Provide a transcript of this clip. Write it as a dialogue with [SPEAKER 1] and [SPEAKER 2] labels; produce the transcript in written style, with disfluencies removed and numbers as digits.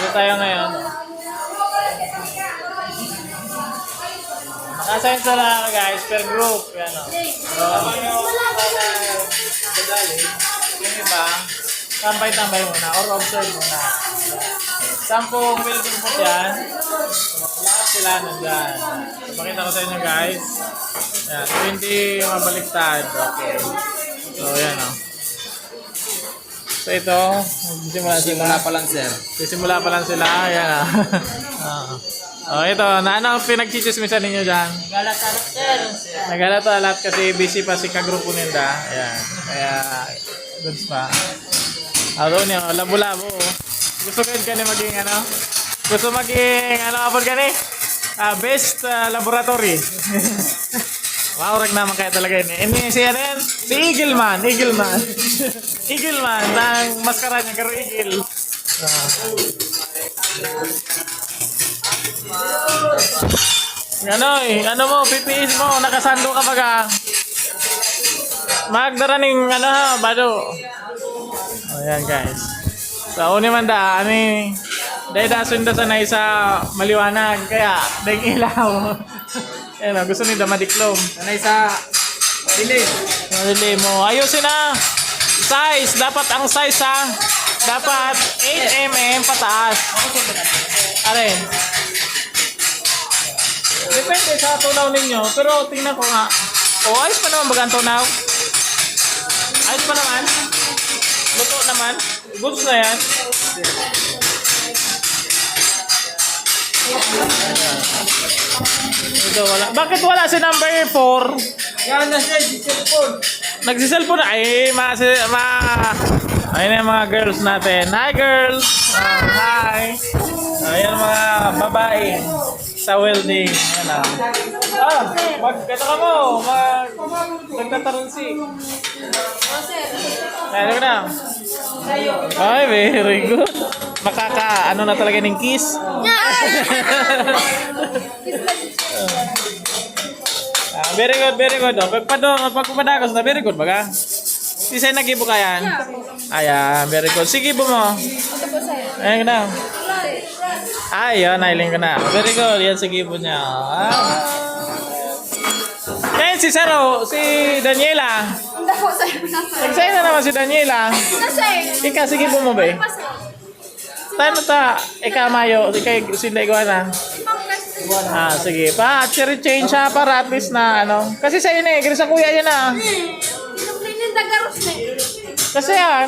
[SPEAKER 1] tayo ngayon. Nakasign sa lang guys, per group. Yan o. So, yung iba, tambay-tambay muna or observe muna. 10 building po yan. Lahat sila nandyan. So, pakita ko sa inyo guys. Yan, 20 yung mabaliktad. Okay. So, yan o. So, ito,
[SPEAKER 2] Simula pa lang, sir.
[SPEAKER 1] Sisimula pa lang sila. Ayan ah. Oh, ito, na ano pinagchichismisan ninyo dyan?
[SPEAKER 3] Galat-galat, sir.
[SPEAKER 1] Nagalata lahat kasi busy pa si kagrupo nila. Ayan. Kaya, goods pa. Ano niyo, labo-labo. Gusto ka ni maging ano? Gusto maging ano apod ka ni? Best laboratory. Wow, rag naman kaya talaga yun. Ini si ano yan? Si Eagleman. Eagleman. Eagleman. Nang maskara niya karo Eagle. Ano eh, ano mo, PPS mo, nakasando ka baga. Magdaraning ano ha, bado. Ayan guys. So, uni man da, ani, dahil da sunda sa na isa maliwanag, kaya dahil ilaw. Ayan o, gusto ni da madiklom.
[SPEAKER 2] Sanay sa dilim.
[SPEAKER 1] Madilim mo. Ayusin na. Size, dapat ang size ha. Dapat 8 mm pataas. Arin. Depende sa tunaw ninyo. Pero tingnan ko nga. O, ayos pa naman bagang tunaw. Ayos pa naman. Luto naman. Goods na yan. Ito wala. Bakit wala si number 4?
[SPEAKER 2] Yan na, sir. Cellphone.
[SPEAKER 1] Nagsiselfone na. Ay, ayun na yung mga girls natin. Hi, girls! Hi! Ayan mga babae sa welding. Ayan na. Magkata ka mo. Nagtatarunsi. Ayan ka na. Ay, very good. Ano na talaga ng kiss? Very good, very good. Pagpapadagos na, very good baga. Isa'y nagibo ka yan? Ayan, very good. Sige po mo. Ayan ka na. Ayun, nailing ka na. Very good. Yan, sige po niya. Ngayon si Saro, si Daniela. Nagsayin na naman si Daniela. Ika, sige po mo ba eh? Tayo ta, ika mayo, ika sinda iguana. Sige. Cherry change siya para at least na ano. Kasi sa'yo na eh, kasi sa kuya yan na. Kasi yan.